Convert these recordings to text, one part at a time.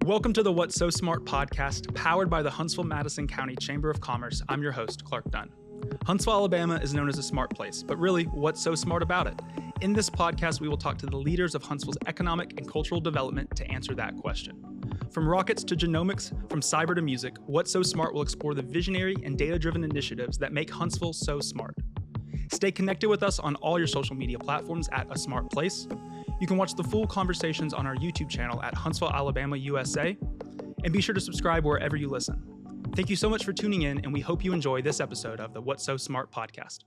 Welcome to the What's So Smart podcast, powered by the Huntsville Madison County Chamber of Commerce. I'm your host, Clark Dunn. Huntsville, Alabama is known as a smart place, but really, what's so smart about it? In this podcast, we will talk to the leaders of Huntsville's economic and cultural development to answer that question. From rockets to genomics, from cyber to music, What's So Smart will explore the visionary and data-driven initiatives that make Huntsville so smart. Stay connected with us on all your social media platforms at A Smart Place. You can watch the full conversations on our YouTube channel at Huntsville, Alabama, USA, and be sure to subscribe wherever you listen. Thank you so much for tuning in, and we hope you enjoy this episode of the What's So Smart podcast.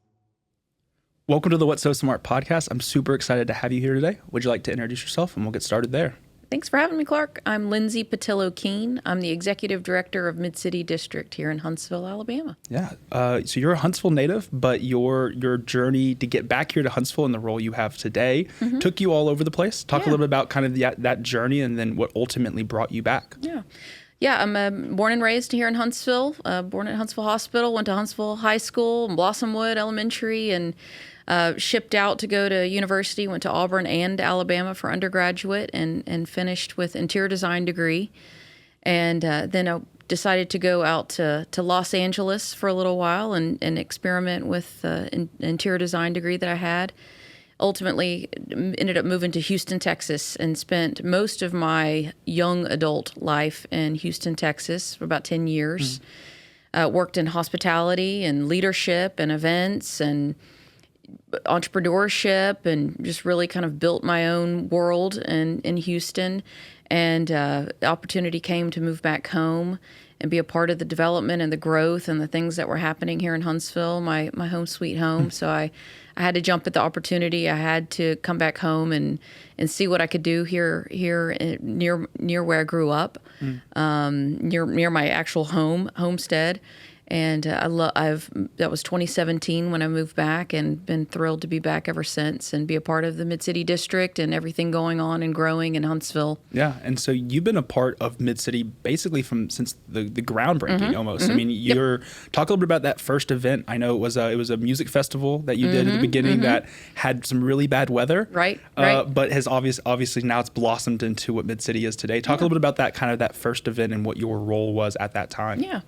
Welcome to the What's So Smart podcast. I'm super excited to have you here today. Would you like to introduce yourself, and we'll get started there? Thanks for having me, Clark. I'm Lindsey Pattillo Keane. I'm the Executive Director of MidCity District here in Huntsville, Alabama. Yeah. So you're a Huntsville native, but your journey to get back here to Huntsville and the role you have today took you all over the place. Talk a little bit about kind of that journey and then what ultimately brought you back. Yeah, I'm born and raised here in Huntsville, born at Huntsville Hospital, went to Huntsville High School, Blossomwood Elementary, and shipped out to go to university, went to Auburn and Alabama for undergraduate, and finished with interior design degree. And then I decided to go out to Los Angeles for a little while and experiment with an interior design degree that I had. Ultimately ended up moving to Houston, Texas, and spent most of my young adult life in Houston, Texas for about 10 years. Worked in hospitality and leadership and events and entrepreneurship, and just really kind of built my own world in Houston. And the opportunity came to move back home and be a part of the development and the growth and the things that were happening here in Huntsville, my home sweet home. So I had to jump at the opportunity. I had to come back home and see what I could do here near where I grew up, near my actual homestead. And that was 2017 when I moved back, and been thrilled to be back ever since and be a part of the MidCity District and everything going on and growing in Huntsville. Yeah, and so you've been a part of MidCity basically since the groundbreaking almost. I mean, talk a little bit about that first event. I know it was a music festival that you did at the beginning that had some really bad weather, right? But has obviously now it's blossomed into what MidCity is today. Talk a little bit about that first event and what your role was at that time. Yeah.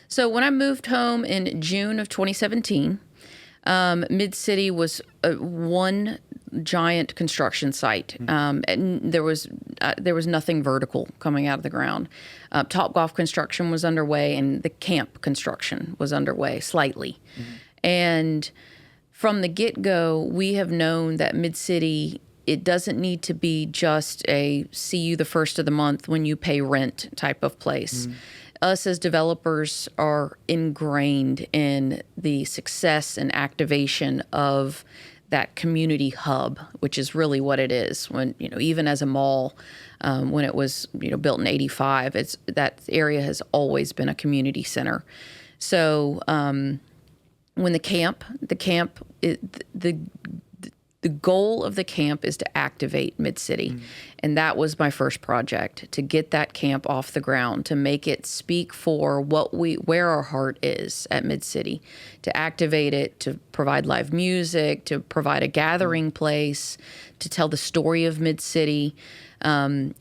So when I moved home in June of 2017, MidCity was one giant construction site, and there was nothing vertical coming out of the ground. Topgolf construction was underway, and the camp construction was underway slightly. And from the get-go, we have known that MidCity, it doesn't need to be just a see you the first of the month when you pay rent type of place. Us as developers are ingrained in the success and activation of that community hub, which is really what it is. When, even as a mall, when it was, built in '85, that area has always been a community center. So when the goal of the camp is to activate MidCity. And that was my first project, to get that camp off the ground, to make it speak for where our heart is at MidCity, to activate it, to provide live music, to provide a gathering place, to tell the story of MidCity.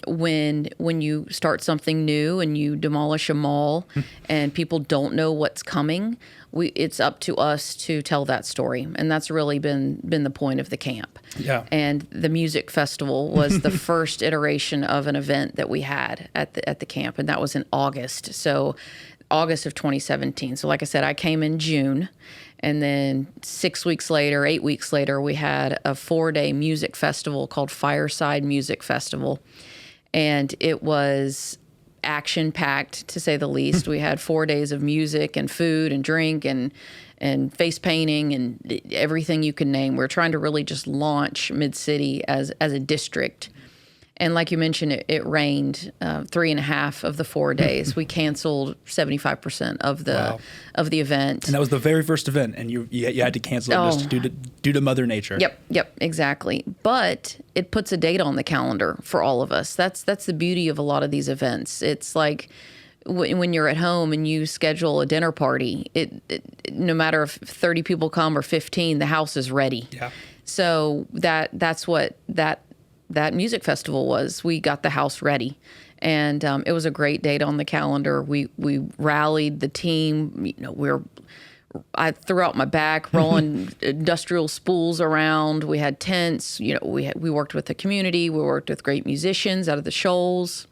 When you start something new and you demolish a mall and people don't know what's coming, it's up to us to tell that story, and that's really been the point of the camp. Yeah. And the music festival was the first iteration of an event that we had at the camp, and that was in August. So August of 2017. So like I said, I came in June, and then 8 weeks later, we had a 4-day music festival called Fireside Music Festival, and it was action-packed, to say the least. We had 4 days of music and food and drink and face painting and everything you can name. We're trying to really just launch MidCity as a district. And like you mentioned, it rained 3.5 of the 4 days. We canceled 75% of the event. And that was the very first event, and you had to cancel it just due to Mother Nature. Yep, exactly. But it puts a date on the calendar for all of us. That's the beauty of a lot of these events. It's like when you're at home and you schedule a dinner party, no matter if 30 people come or 15, the house is ready. Yeah. So that's what that music festival was. We got the house ready, And it was a great date on the calendar. We rallied the team. I threw out my back, rolling industrial spools around. We had tents. We worked with the community. We worked with great musicians out of the Shoals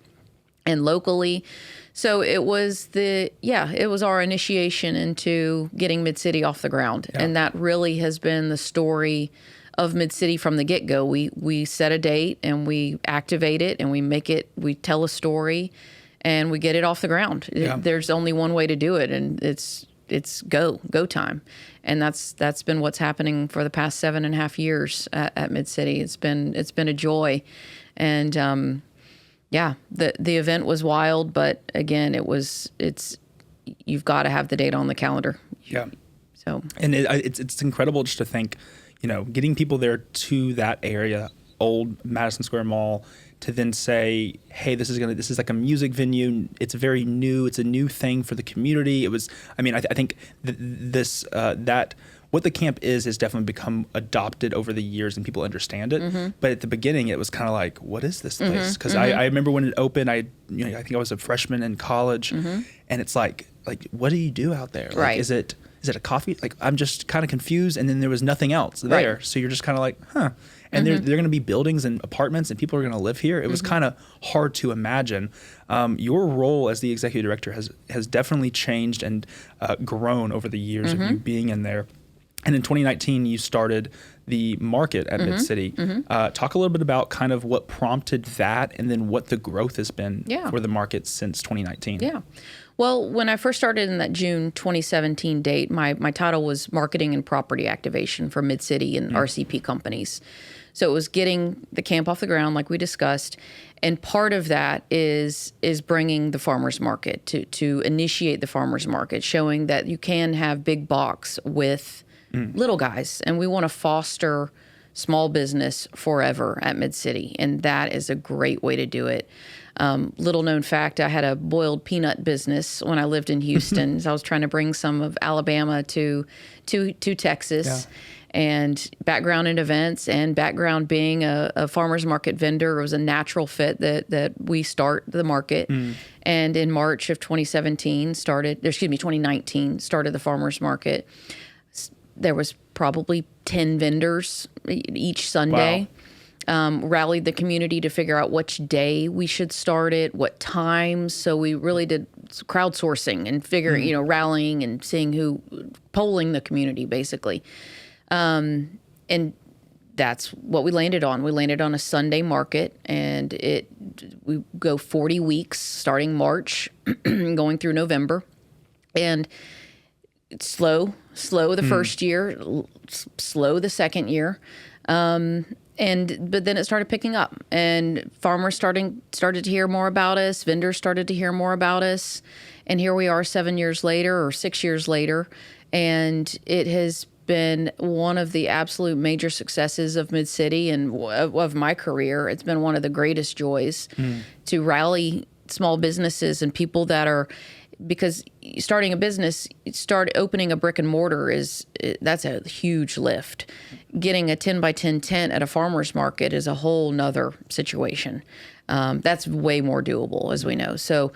and locally. So it was our initiation into getting MidCity off the ground. Yeah. And that really has been the story of MidCity from the get-go. We set a date and we activate it and we tell a story and we get it off the ground. Yeah. There's only one way to do it, and it's go time. And that's been what's happening for the past 7.5 years at MidCity. It's been a joy. And the event was wild, but again, you've got to have the date on the calendar. Yeah. So, and it's incredible just to think, getting people there to that area, old Madison Square Mall, to then say, hey, this is like a music venue. It's very new. It's a new thing for the community. It was, I think what the camp is has definitely become adopted over the years and people understand it. Mm-hmm. But at the beginning, it was kind of like, what is this place? Because I remember when it opened, I think I was a freshman in college, and it's like, what do you do out there? Like, right. Is it a coffee? Like, I'm just kind of confused. And then there was nothing else there. Right. So you're just kind of like, huh. And there are going to be buildings and apartments and people are going to live here. It was kind of hard to imagine. Your role as the executive director has definitely changed and grown over the years of you being in there. And in 2019, you started the market at MidCity. Talk a little bit about kind of what prompted that and then what the growth has been for the market since 2019. Yeah. Well, when I first started in that June 2017 date, my title was Marketing and Property Activation for MidCity and RCP companies. So it was getting the camp off the ground, like we discussed, and part of that is bringing the farmers market to initiate the farmers market, showing that you can have big box with little guys, and we want to foster small business forever at MidCity, and that is a great way to do it. Little known fact, I had a boiled peanut business when I lived in Houston. So I was trying to bring some of Alabama to Texas. Yeah. And background in events and background being a farmer's market vendor, it was a natural fit that we start the market. And in March of 2019, started the farmer's market. There was probably 10 vendors each Sunday. Wow. Rallied the community to figure out which day we should start it, what times. So we really did crowdsourcing and figuring, rallying and polling the community basically. And that's what we landed on. We landed on a Sunday market, and we go 40 weeks starting March, going through November, and it's slow the first year, slow the second year. But then it started picking up, and farmers started to hear more about us. Vendors started to hear more about us, and here we are 7 years later or 6 years later, and it has been one of the absolute major successes of MidCity and of my career. It's been one of the greatest joys to rally small businesses and people that are. Because starting a business, opening a brick and mortar that's a huge lift. Getting a 10 by 10 tent at a farmer's market is a whole nother situation. That's way more doable, as we know. So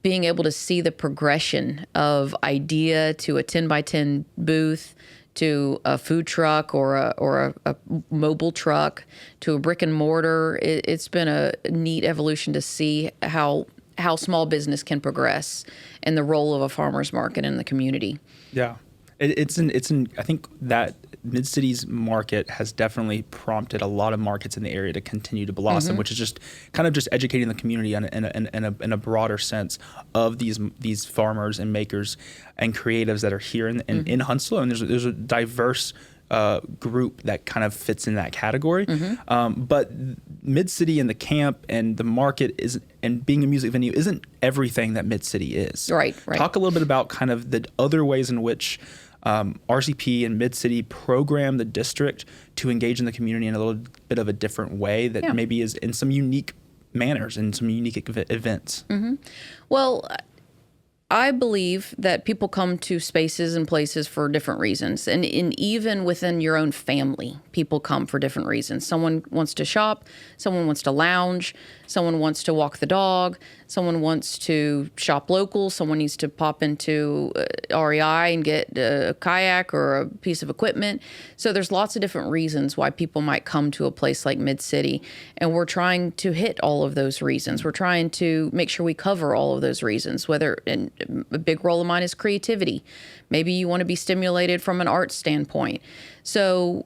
being able to see the progression of idea to a 10 by 10 booth, to a food truck or a mobile truck, to a brick and mortar, it's been a neat evolution to see how small business can progress and the role of a farmer's market in the community. Yeah. I think that MidCity's market has definitely prompted a lot of markets in the area to continue to blossom, which is just kind of just educating the community in a broader sense of these farmers and makers and creatives that are here in Huntsville. And there's a diverse group that kind of fits in that category. But MidCity and the camp and the market and being a music venue isn't everything that MidCity is. Right. Talk a little bit about kind of the other ways in which RCP and MidCity program the district to engage in the community in a little bit of a different way that maybe is in some unique manners and some unique events. Well, I believe that people come to spaces and places for different reasons. And even within your own family, people come for different reasons. Someone wants to shop, someone wants to lounge, Someone wants to walk the dog. Someone wants to shop local. Someone needs to pop into REI and get a kayak or a piece of equipment. So there's lots of different reasons why people might come to a place like MidCity. And we're trying to hit all of those reasons. We're trying to make sure we cover all of those reasons, and a big role of mine is creativity. Maybe you want to be stimulated from an art standpoint. So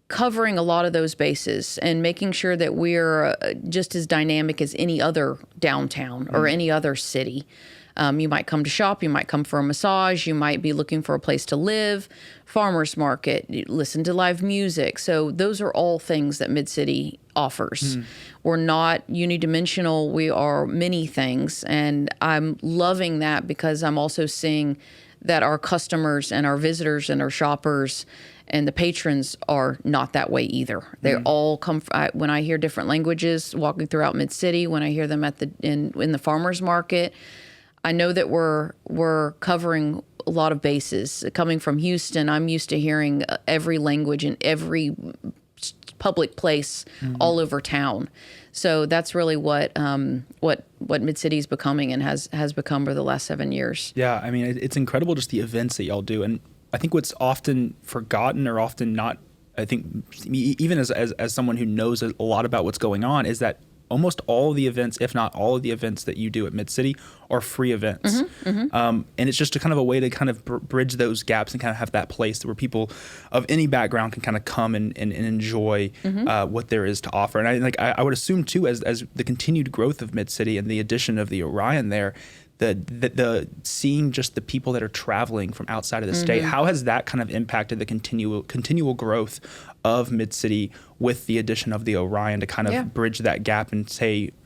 covering a lot of those bases and making sure that we're just as dynamic as any other downtown or any other city. You might come to shop, you might come for a massage, you might be looking for a place to live, farmer's market, listen to live music. So those are all things that MidCity offers. We're not unidimensional, we are many things. And I'm loving that because I'm also seeing that our customers and our visitors and our shoppers and the patrons are not that way either. They all come when I hear different languages walking throughout MidCity, when I hear them in the farmers market, I know that we're covering a lot of bases. Coming from Houston, I'm used to hearing every language in every public place all over town. So that's really what MidCity is becoming and has become over the last 7 years. Yeah, I mean, it's incredible just the events that y'all do. And I think what's often forgotten or often not, I think even as someone who knows a lot about what's going on, is that almost all of the events, if not all of the events that you do at MidCity, are free events. And it's just a kind of a way to kind of bridge those gaps and kind of have that place where people of any background can kind of come and enjoy what there is to offer. And I would assume too, as the continued growth of MidCity and the addition of the Orion there, the seeing just the people that are traveling from outside of the state, how has that kind of impacted the continual growth of MidCity with the addition of the Orion to kind of bridge that gap and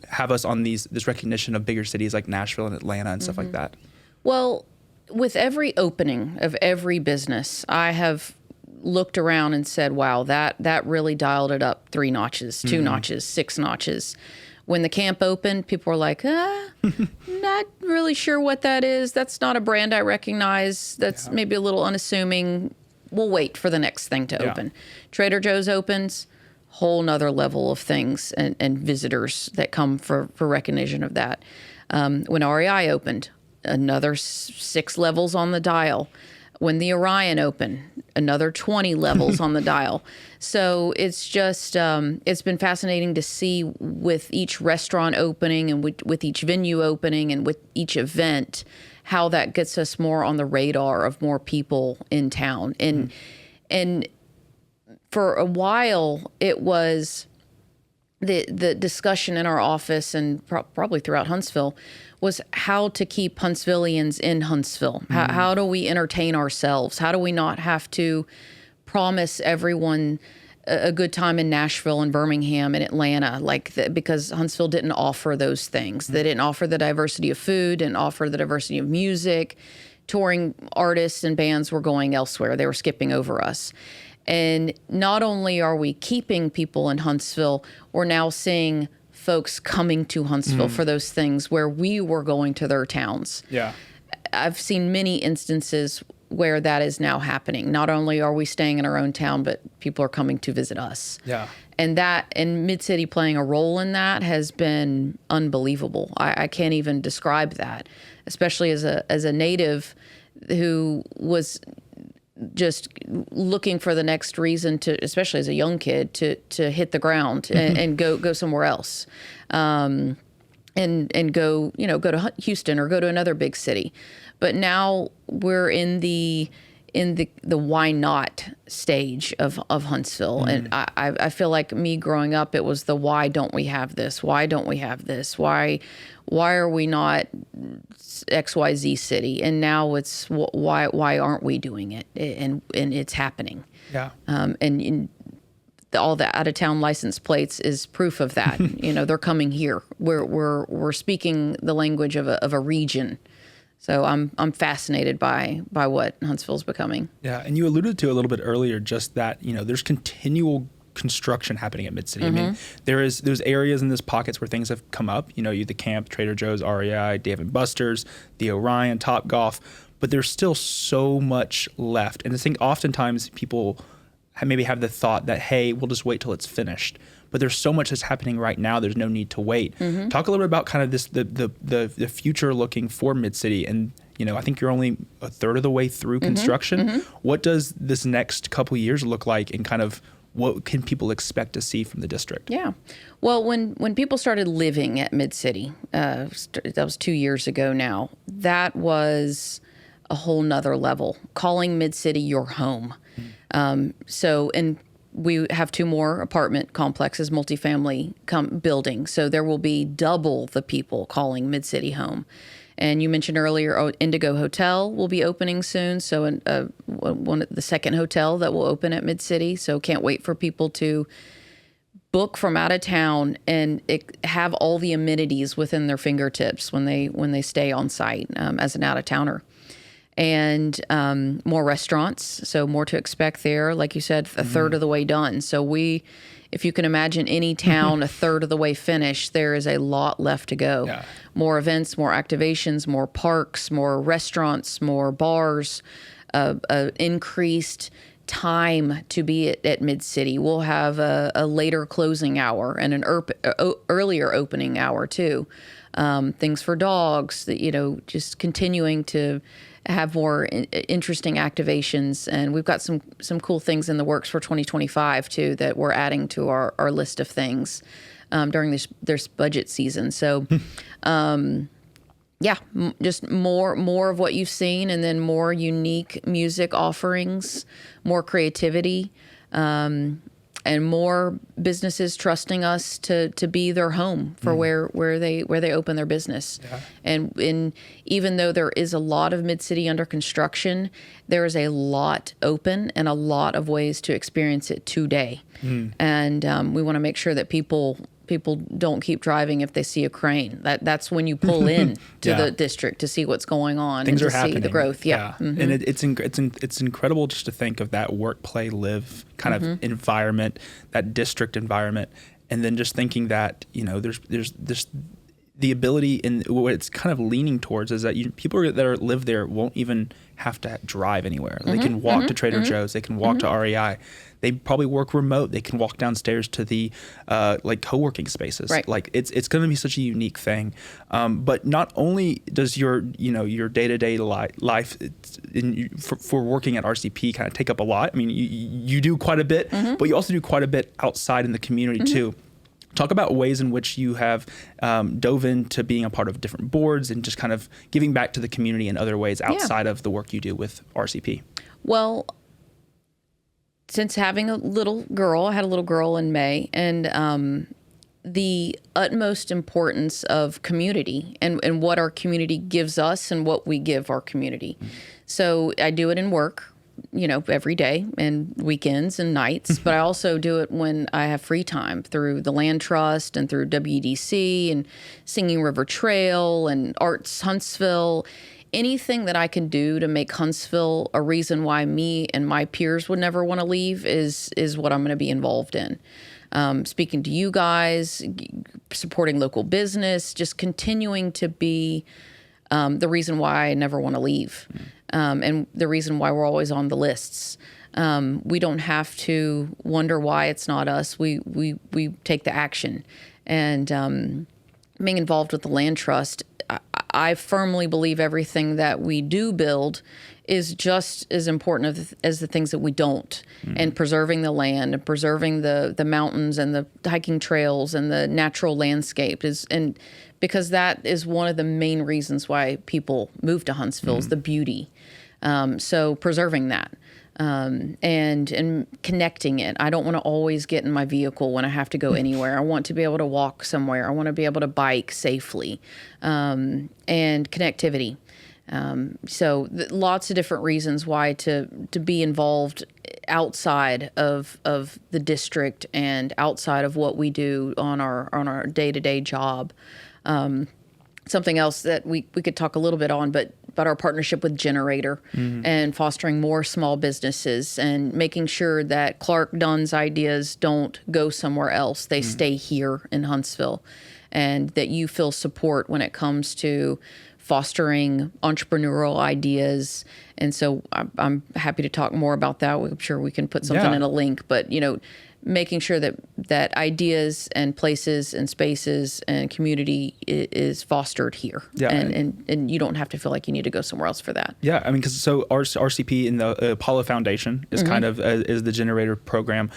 have us on this recognition of bigger cities like Nashville and Atlanta and stuff like that? Well, with every opening of every business, I have looked around and said, wow, that really dialed it up 3 notches, 2 notches, 6 notches. When the camp opened, people were like, not really sure what that is. That's not a brand I recognize. That's maybe a little unassuming. We'll wait for the next thing to open. Trader Joe's opens, whole nother level of things and visitors that come for recognition of that. When REI opened, another 6 levels on the dial. When the Orion opened, another 20 levels on the dial. So it's just, it's been fascinating to see with each restaurant opening and with each venue opening and with each event, how that gets us more on the radar of more people in town. And for a while, it was the discussion in our office and probably throughout Huntsville was how to keep Huntsvillians in Huntsville. How do we entertain ourselves? How do we not have to promise everyone a good time in Nashville and Birmingham and Atlanta, because Huntsville didn't offer those things. They didn't offer the diversity of food, didn't offer the diversity of music. Touring artists and bands were going elsewhere. They were skipping over us. And not only are we keeping people in Huntsville, we're now seeing folks coming to Huntsville for those things where we were going to their towns. Yeah. I've seen many instances where that is now happening. Not only are we staying in our own town, but people are coming to visit us. Yeah. And MidCity playing a role in that has been unbelievable. I can't even describe that, especially as a native who was just looking for the next reason to, especially as a young kid, to hit the ground and go somewhere else, and go to Houston or go to another big city. But now we're in the why not stage of Huntsville, and I feel like me growing up, it was the why don't we have this? Why don't we have this? Why are we not XYZ city? And now it's why aren't we doing it? And it's happening. Yeah. And all the out of town license plates is proof of that. They're coming here. We're speaking the language of a region. So I'm fascinated by what Huntsville's becoming. Yeah, and you alluded to a little bit earlier just that, there's continual construction happening at MidCity. I mean, there's areas in this pockets where things have come up, the camp, Trader Joe's, REI, Dave & Buster's, the Orion, Topgolf, but there's still so much left. And I think oftentimes people maybe have the thought that, hey, we'll just wait till it's finished. but there's so much that's happening right now. There's no need to wait. Talk a little bit about kind of this, the future looking for MidCity. And, I think you're only a third of the way through construction. What does this next couple years look like, and kind of what can people expect to see from the district? Yeah. Well, when people started living at MidCity, that was 2 years ago now, that was a whole nother level, calling MidCity your home. And we have 2 more apartment complexes, multifamily buildings. So there will be double the people calling MidCity home. And you mentioned earlier, Indigo Hotel will be opening soon. So the second hotel that will open at MidCity. So can't wait for people to book from out of town and have all the amenities within their fingertips when they stay on site as an out of towner. And more restaurants, so more to expect there. Like you said, a third of the way done. So if you can imagine any town a third of the way finished, there is a lot left to go. Yeah. More events, more activations, more parks, more restaurants, more bars, increased time to be at MidCity. We'll have a later closing hour and an earlier opening hour too. Things for dogs, just continuing to have more interesting activations. And we've got some cool things in the works for 2025 too that we're adding to our list of things during this budget season. So just more of what you've seen, and then more unique music offerings, more creativity, and more businesses trusting us to be their home for where they open their business. Yeah. And even though there is a lot of MidCity under construction, there is a lot open and a lot of ways to experience it today. And we want to make sure that people don't keep driving if they see a crane. That's when you pull in to the district to see what's going on. Things and are to happening. See the growth. Yeah. And it's incredible just to think of that work, play, live kind of environment, that district environment, and then just thinking that there's the ability, and what it's kind of leaning towards is that people that live there won't even have to drive anywhere. They can walk to Trader Joe's. They can walk to REI. They probably work remote. They can walk downstairs to the co-working spaces. Right. Like it's going to be such a unique thing. But not only does your day-to-day life for working at RCP kind of take up a lot. I mean, you do quite a bit, but you also do quite a bit outside in the community too. Talk about ways in which you have dove into being a part of different boards and just kind of giving back to the community in other ways outside of the work you do with RCP. Well, since having a little girl, I had a little girl in May, and the utmost importance of community and what our community gives us and what we give our community. So I do it in work, every day and weekends and nights, but I also do it when I have free time through the Land Trust and through WDC and Singing River Trail and Arts Huntsville. Anything that I can do to make Huntsville a reason why me and my peers would never want to leave is what I'm going to be involved in. Speaking to you guys, supporting local business, just continuing to be the reason why I never want to leave. And the reason why we're always on the lists. We don't have to wonder why it's not us. We take the action. And being involved with the Land Trust, I firmly believe everything that we do build is just as important as the things that we don't. And preserving the land and preserving the mountains and the hiking trails and the natural landscape because that is one of the main reasons why people move to Huntsville is the beauty. So preserving that and connecting it. I don't want to always get in my vehicle when I have to go anywhere. I want to be able to walk somewhere. I want to be able to bike safely and connectivity. So lots of different reasons why to be involved outside of the district and outside of what we do on our day-to-day job. Something else that we could talk a little bit on, but our partnership with Generator and fostering more small businesses and making sure that Clark Dunn's ideas don't go somewhere else. They stay here in Huntsville, and that you feel support when it comes to fostering entrepreneurial ideas. And so I'm happy to talk more about that. I'm sure we can put something in a link, but making sure that ideas and places and spaces and community is fostered here. Yeah, and you don't have to feel like you need to go somewhere else for that. Yeah, I mean, because so RCP and the Apollo Foundation is kind of is the generator program.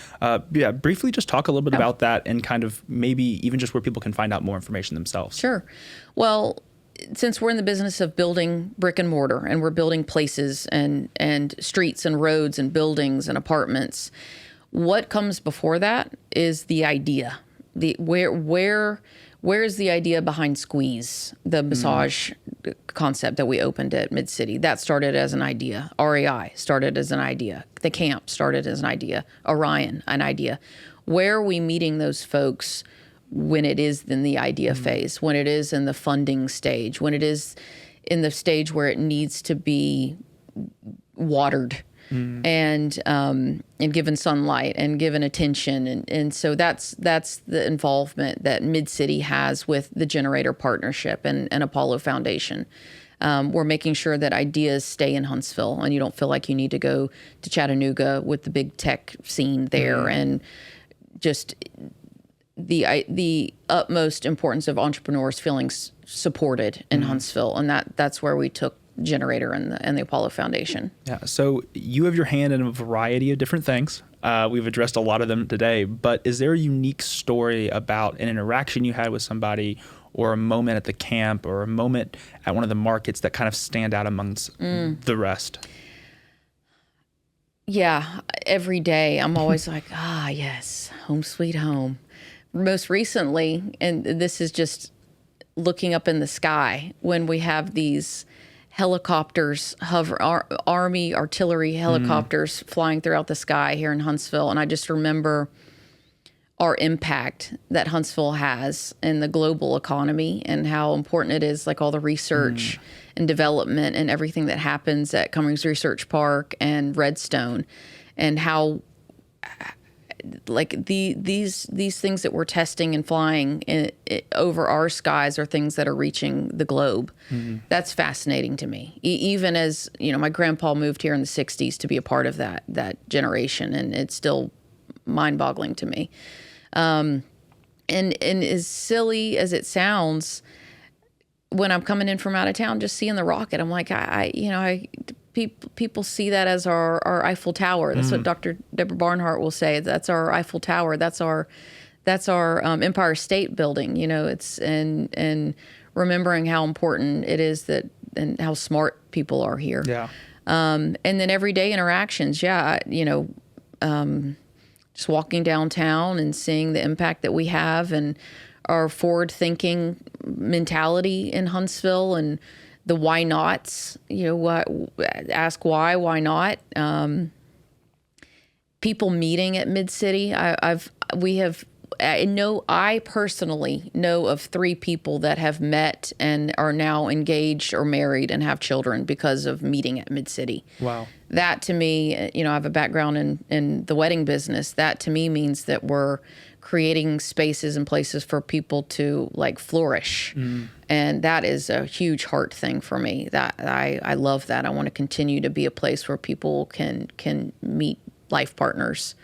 Briefly just talk a little bit about that and kind of maybe even just where people can find out more information themselves. Sure. Well, since we're in the business of building brick and mortar and we're building places and streets and roads and buildings and apartments, what comes before that is the idea. Where is the idea behind Squeeze, the massage concept that we opened at MidCity? That started as an idea. REI started as an idea. The camp started as an idea. Orion, an idea. Where are we meeting those folks when it is in the idea phase, when it is in the funding stage, when it is in the stage where it needs to be watered and given sunlight and given attention. And so that's the involvement that MidCity has with the Generator Partnership and Apollo Foundation. We're making sure that ideas stay in Huntsville and you don't feel like you need to go to Chattanooga with the big tech scene there and just the utmost importance of entrepreneurs feeling supported in Huntsville. And that's where we took Generator and the Apollo Foundation. Yeah. So you have your hand in a variety of different things. We've addressed a lot of them today, but is there a unique story about an interaction you had with somebody or a moment at the camp or a moment at one of the markets that kind of stand out amongst the rest? Yeah. Every day I'm always like, yes, home sweet home. Most recently, and this is just looking up in the sky, when we have these helicopters Army artillery helicopters flying throughout the sky here in Huntsville. And I just remember our impact that Huntsville has in the global economy and how important it is, like all the research and development and everything that happens at Cummings Research Park and Redstone, and how like these things that we're testing and flying over our skies are things that are reaching the globe. That's fascinating to me. Even as, my grandpa moved here in the 60s to be a part of that generation, and it's still mind-boggling to me. And as silly as it sounds, when I'm coming in from out of town, just seeing the rocket, I'm like, people see that as our Eiffel Tower. That's what Dr. Deborah Barnhart will say. That's our Eiffel Tower. That's our Empire State Building. It's and remembering how important it is and how smart people are here. Yeah. And then everyday interactions. Yeah. Just walking downtown and seeing the impact that we have and our forward-thinking mentality in Huntsville and the why nots, ask why not? People meeting at MidCity. I personally know of 3 people that have met and are now engaged or married and have children because of meeting at MidCity. Wow. That to me, I have a background in the wedding business. That to me means that we're creating spaces and places for people to flourish. And that is a huge heart thing for me. That I love that. I want to continue to be a place where people can meet life partners.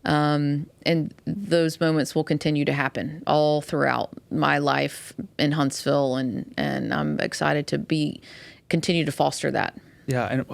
And those moments will continue to happen all throughout my life in Huntsville, and I'm excited to continue to foster that. Yeah, and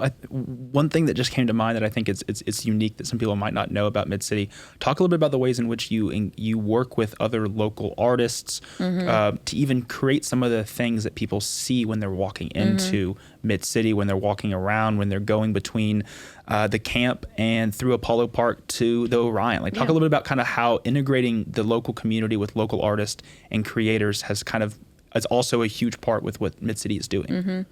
one thing that just came to mind that I think it's unique that some people might not know about MidCity. Talk a little bit about the ways in which you work with other local artists to even create some of the things that people see when they're walking into MidCity, when they're walking around, when they're going between the camp and through Apollo Park to the Orion. Talk a little bit about kind of how integrating the local community with local artists and creators is also a huge part with what MidCity is doing.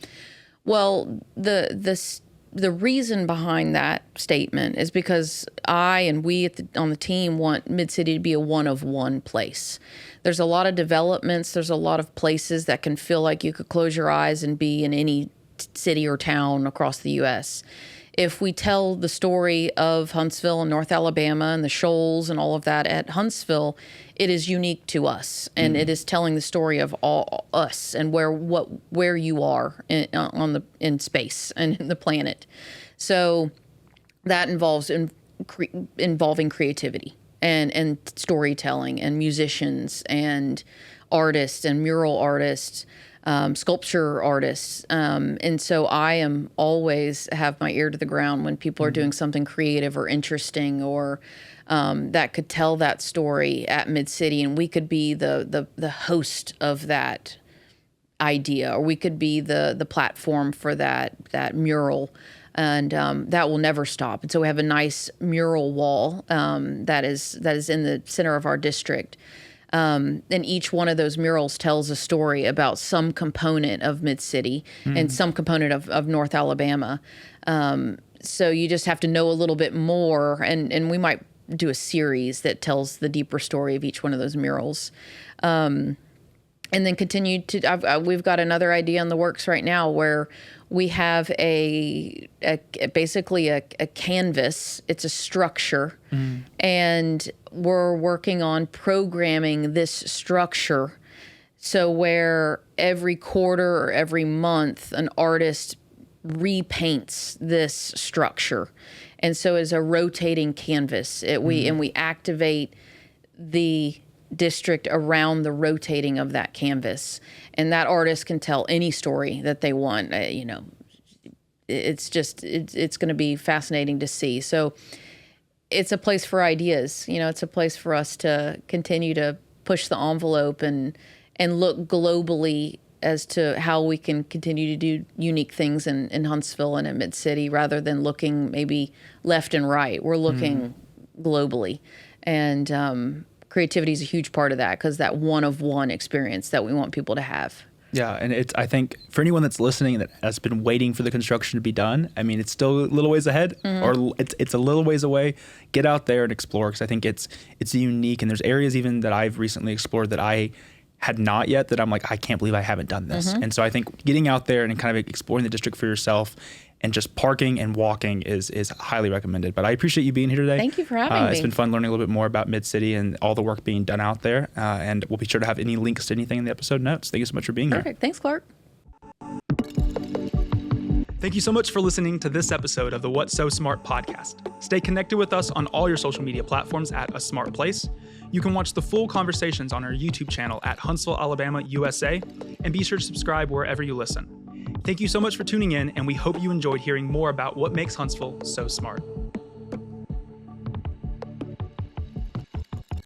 Well, the reason behind that statement is because I and we on the team want MidCity to be a one-of-one place. There's a lot of developments. There's a lot of places that can feel like you could close your eyes and be in any city or town across the U.S. If we tell the story of Huntsville and North Alabama and the Shoals and all of that at Huntsville, it is unique to us, and it is telling the story of all us and where you are in space and in the planet. So that involves involving creativity and storytelling and musicians and artists and mural artists, sculpture artists. And so I am always have my ear to the ground when people are doing something creative or interesting or that could tell that story at MidCity, and we could be the host of that idea, or we could be the platform for that mural. And that will never stop. And so we have a nice mural wall that is in the center of our district. And each one of those murals tells a story about some component of MidCity and some component of North Alabama. So you just have to know a little bit more, and we might do a series that tells the deeper story of each one of those murals. And then continue to, we've got another idea in the works right now where we have basically a canvas. It's a structure, and we're working on programming this structure so where every quarter or every month an artist repaints this structure. And so it's a rotating canvas. We activate the district around the rotating of that canvas, and that artist can tell any story that they want. It's going to be fascinating to see. So it's a place for ideas. It's a place for us to continue to push the envelope and look globally as to how we can continue to do unique things in Huntsville and in MidCity, rather than looking maybe left and right. We're looking globally, and creativity is a huge part of that, because that one-of-one experience that we want people to have. Yeah, and I think for anyone that's listening that has been waiting for the construction to be done, I mean, it's still a little ways ahead, or it's a little ways away. Get out there and explore, because I think it's unique, and there's areas even that I've recently explored that I had not yet, that I'm like, I can't believe I haven't done this. And so I think getting out there and kind of exploring the district for yourself and just parking and walking is highly recommended. But I appreciate you being here today. Thank you for having me. It's been fun learning a little bit more about MidCity and all the work being done out there. And we'll be sure to have any links to anything in the episode notes. Thank you so much for being here. Perfect. Thanks, Clark. Thank you so much for listening to this episode of the What's So Smart podcast. Stay connected with us on all your social media platforms at A Smart Place. You can watch the full conversations on our YouTube channel at Huntsville, Alabama, USA, and be sure to subscribe wherever you listen. Thank you so much for tuning in, and we hope you enjoyed hearing more about what makes Huntsville so smart.